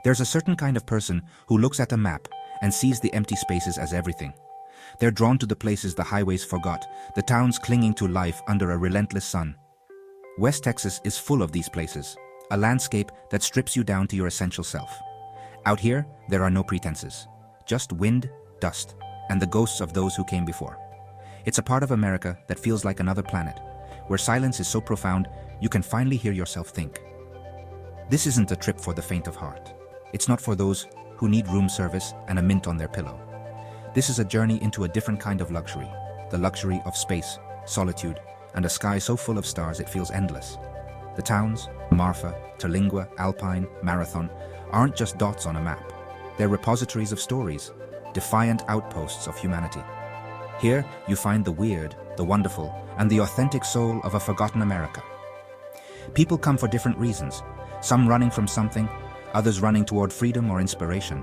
There's a certain kind of person who looks at a map and sees the empty spaces as everything. They're drawn to the places the highways forgot, the towns clinging to life under a relentless sun. West Texas is full of these places, a landscape that strips you down to your essential self. Out here, there are no pretenses, just wind, dust, and the ghosts of those who came before. It's a part of America that feels like another planet, where silence is so profound you can finally hear yourself think. This isn't a trip for the faint of heart. It's not for those who need room service and a mint on their pillow. This is a journey into a different kind of luxury, the luxury of space, solitude, and a sky so full of stars it feels endless. The towns, Marfa, Terlingua, Alpine, Marathon, aren't just dots on a map. They're repositories of stories, defiant outposts of humanity. Here, you find the weird, the wonderful, and the authentic soul of a forgotten America. People come for different reasons, some running from something, others running toward freedom or inspiration.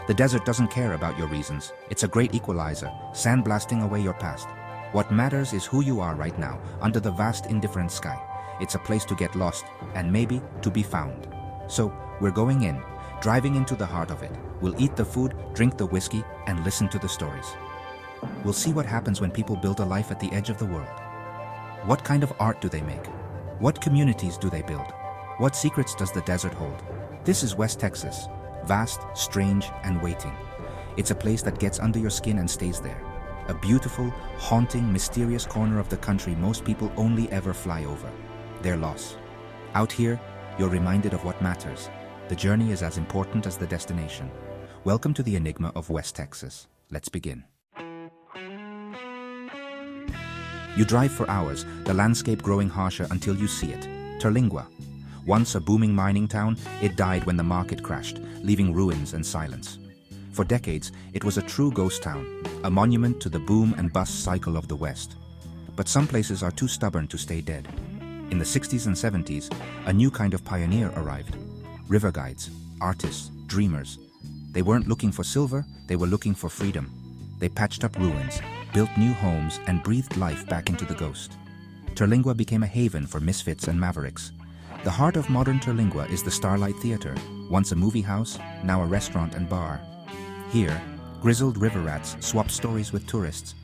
The desert doesn't care about your reasons. It's a great equalizer, sandblasting away your past. What matters is who you are right now, under the vast indifferent sky. It's a place to get lost, and maybe to be found. So, we're going in, driving into the heart of it. We'll eat the food, drink the whiskey, and listen to the stories. We'll see what happens when people build a life at the edge of the world. What kind of art do they make? What communities do they build? What secrets does the desert hold? This is West Texas, vast, strange, and waiting. It's a place that gets under your skin and stays there. A beautiful, haunting, mysterious corner of the country most people only ever fly over. Their loss. Out here, you're reminded of what matters. The journey is as important as the destination. Welcome to the enigma of West Texas. Let's begin. You drive for hours, the landscape growing harsher until you see it. Terlingua. Once a booming mining town, it died when the market crashed, leaving ruins and silence. For decades, it was a true ghost town, a monument to the boom and bust cycle of the West. But some places are too stubborn to stay dead. In the 60s and 70s, a new kind of pioneer arrived. River guides, artists, dreamers. They weren't looking for silver, they were looking for freedom. They patched up ruins, built new homes, and breathed life back into the ghost. Terlingua became a haven for misfits and mavericks. The heart of modern Terlingua is the Starlight Theater, once a movie house, now a restaurant and bar. Here, grizzled river rats swap stories with tourists,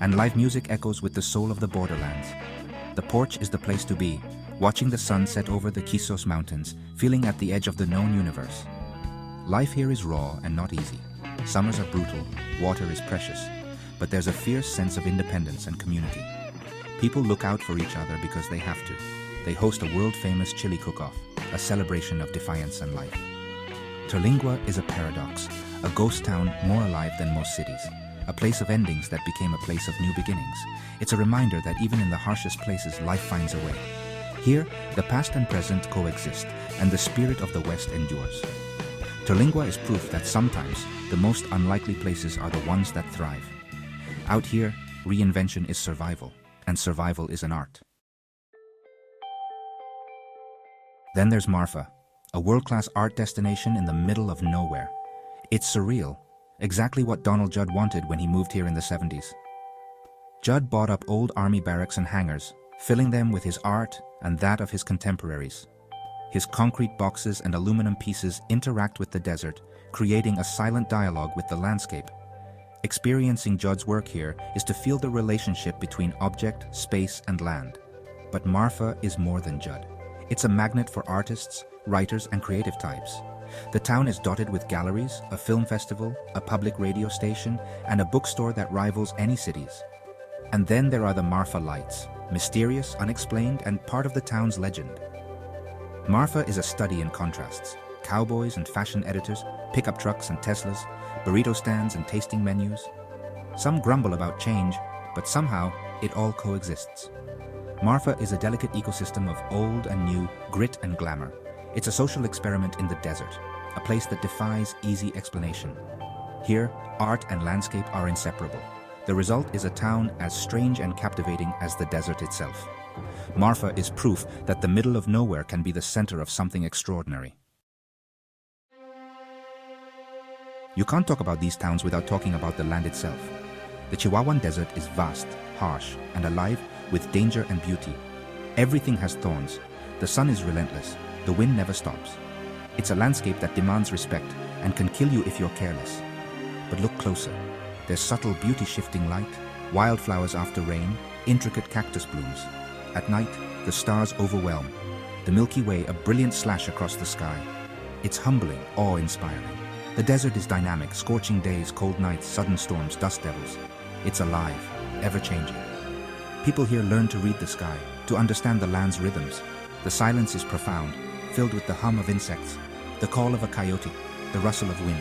and live music echoes with the soul of the borderlands. The porch is the place to be, watching the sun set over the Quisos Mountains, feeling at the edge of the known universe. Life here is raw and not easy. Summers are brutal, water is precious, but there's a fierce sense of independence and community. People look out for each other because they have to. They host a world-famous chili cook-off, a celebration of defiance and life. Terlingua is a paradox, a ghost town more alive than most cities, a place of endings that became a place of new beginnings. It's a reminder that even in the harshest places, life finds a way. Here, the past and present coexist, and the spirit of the West endures. Terlingua is proof that sometimes the most unlikely places are the ones that thrive. Out here, reinvention is survival, and survival is an art. Then there's Marfa, a world-class art destination in the middle of nowhere. It's surreal, exactly what Donald Judd wanted when he moved here in the 70s. Judd bought up old army barracks and hangars, filling them with his art and that of his contemporaries. His concrete boxes and aluminum pieces interact with the desert, creating a silent dialogue with the landscape. Experiencing Judd's work here is to feel the relationship between object, space, and land. But Marfa is more than Judd. It's a magnet for artists, writers, and creative types. The town is dotted with galleries, a film festival, a public radio station, and a bookstore that rivals any city's. And then there are the Marfa lights, mysterious, unexplained, and part of the town's legend. Marfa is a study in contrasts. Cowboys and fashion editors, pickup trucks and Teslas, burrito stands and tasting menus. Some grumble about change, but somehow it all coexists. Marfa is a delicate ecosystem of old and new, grit and glamour. It's a social experiment in the desert, a place that defies easy explanation. Here, art and landscape are inseparable. The result is a town as strange and captivating as the desert itself. Marfa is proof that the middle of nowhere can be the center of something extraordinary. You can't talk about these towns without talking about the land itself. The Chihuahuan Desert is vast, harsh, and alive with danger and beauty. Everything has thorns. The sun is relentless. The wind never stops. It's a landscape that demands respect and can kill you if you're careless. But look closer. There's subtle beauty-shifting light, wildflowers after rain, intricate cactus blooms. At night, the stars overwhelm. The Milky Way a brilliant slash across the sky. It's humbling, awe-inspiring. The desert is dynamic, scorching days, cold nights, sudden storms, dust devils. It's alive, ever-changing. People here learn to read the sky, to understand the land's rhythms. The silence is profound, filled with the hum of insects, the call of a coyote, the rustle of wind.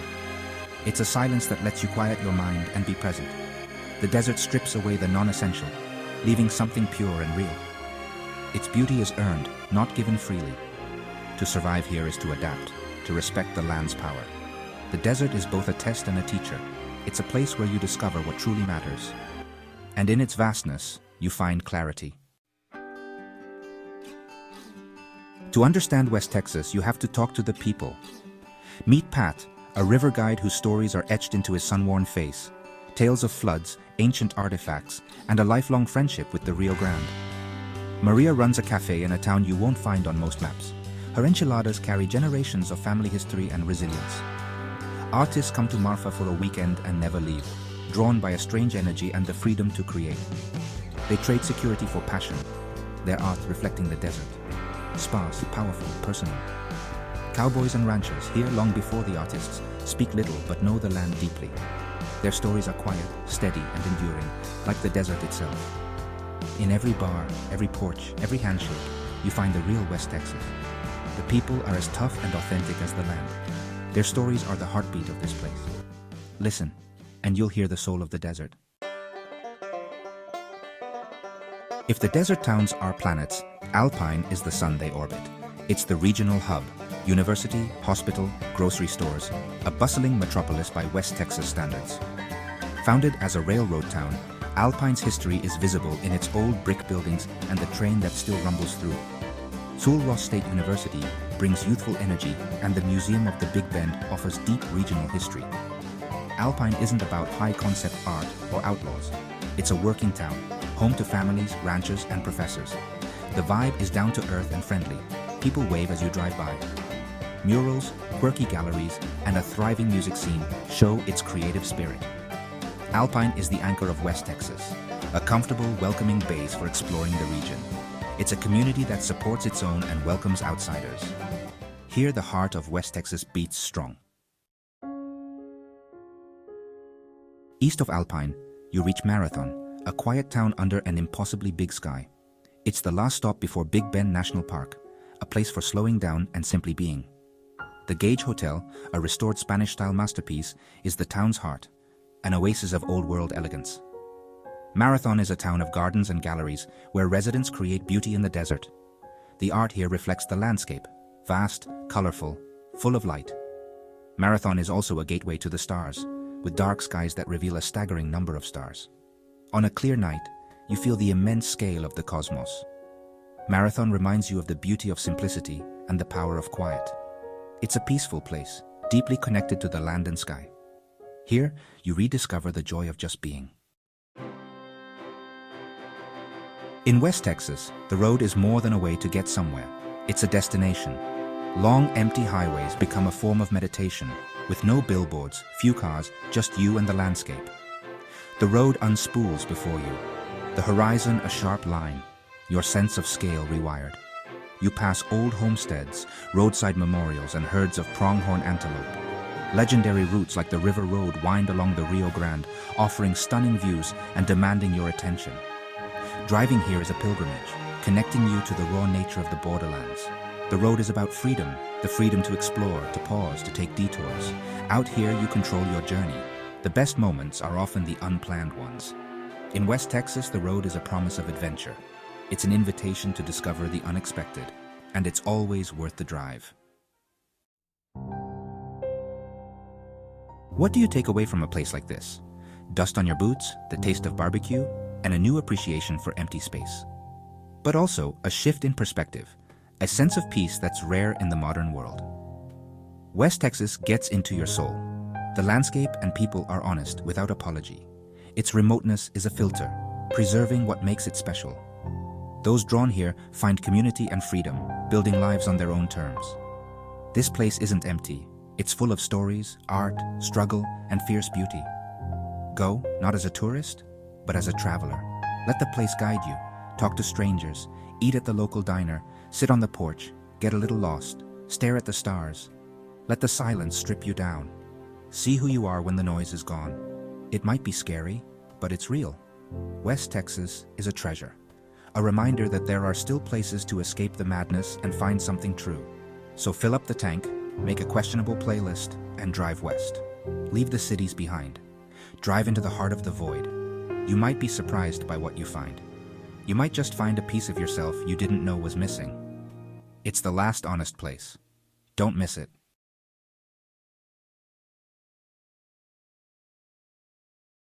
It's a silence that lets you quiet your mind and be present. The desert strips away the non-essential, leaving something pure and real. Its beauty is earned, not given freely. To survive here is to adapt, to respect the land's power. The desert is both a test and a teacher. It's a place where you discover what truly matters. And in its vastness, you find clarity. To understand West Texas, you have to talk to the people. Meet Pat, a river guide whose stories are etched into his sun-worn face. Tales of floods, ancient artifacts, and a lifelong friendship with the Rio Grande. Maria runs a cafe in a town you won't find on most maps. Her enchiladas carry generations of family history and resilience. Artists come to Marfa for a weekend and never leave, drawn by a strange energy and the freedom to create. They trade security for passion, their art reflecting the desert. Sparse, powerful, personal. Cowboys and ranchers, here long before the artists, speak little but know the land deeply. Their stories are quiet, steady, and enduring, like the desert itself. In every bar, every porch, every handshake, you find the real West Texas. The people are as tough and authentic as the land. Their stories are the heartbeat of this place. Listen, and you'll hear the soul of the desert. If the desert towns are planets, Alpine is the sun they orbit. It's the regional hub, university, hospital, grocery stores, a bustling metropolis by West Texas standards. Founded as a railroad town, Alpine's history is visible in its old brick buildings and the train that still rumbles through. Sul Ross State University brings youthful energy, and the Museum of the Big Bend offers deep regional history. Alpine isn't about high-concept art or outlaws. It's a working town, home to families, ranchers, and professors. The vibe is down to earth and friendly. People wave as you drive by. Murals, quirky galleries, and a thriving music scene show its creative spirit. Alpine is the anchor of West Texas, a comfortable, welcoming base for exploring the region. It's a community that supports its own and welcomes outsiders. Here, the heart of West Texas beats strong. East of Alpine, you reach Marathon, a quiet town under an impossibly big sky. It's the last stop before Big Bend National Park, a place for slowing down and simply being. The Gage Hotel, a restored Spanish-style masterpiece, is the town's heart, an oasis of old-world elegance. Marathon is a town of gardens and galleries where residents create beauty in the desert. The art here reflects the landscape, vast, colorful, full of light. Marathon is also a gateway to the stars, with dark skies that reveal a staggering number of stars. On a clear night, you feel the immense scale of the cosmos. Marathon reminds you of the beauty of simplicity and the power of quiet. It's a peaceful place, deeply connected to the land and sky. Here, you rediscover the joy of just being. In West Texas, the road is more than a way to get somewhere. It's a destination. Long, empty highways become a form of meditation, with no billboards, few cars, just you and the landscape. The road unspools before you, the horizon a sharp line, your sense of scale rewired. You pass old homesteads, roadside memorials, and herds of pronghorn antelope. Legendary routes like the River Road wind along the Rio Grande, offering stunning views and demanding your attention. Driving here is a pilgrimage, connecting you to the raw nature of the borderlands. The road is about freedom, the freedom to explore, to pause, to take detours. Out here, you control your journey. The best moments are often the unplanned ones. In West Texas, the road is a promise of adventure. It's an invitation to discover the unexpected, and it's always worth the drive. What do you take away from a place like this? Dust on your boots, the taste of barbecue, and a new appreciation for empty space. But also a shift in perspective, a sense of peace that's rare in the modern world. West Texas gets into your soul. The landscape and people are honest without apology. Its remoteness is a filter, preserving what makes it special. Those drawn here find community and freedom, building lives on their own terms. This place isn't empty. It's full of stories, art, struggle, and fierce beauty. Go, not as a tourist, but as a traveler. Let the place guide you. Talk to strangers, eat at the local diner, sit on the porch, get a little lost, stare at the stars. Let the silence strip you down. See who you are when the noise is gone. It might be scary, but it's real. West Texas is a treasure. A reminder that there are still places to escape the madness and find something true. So fill up the tank, make a questionable playlist, and drive west. Leave the cities behind. Drive into the heart of the void. You might be surprised by what you find. You might just find a piece of yourself you didn't know was missing. It's the last honest place. Don't miss it.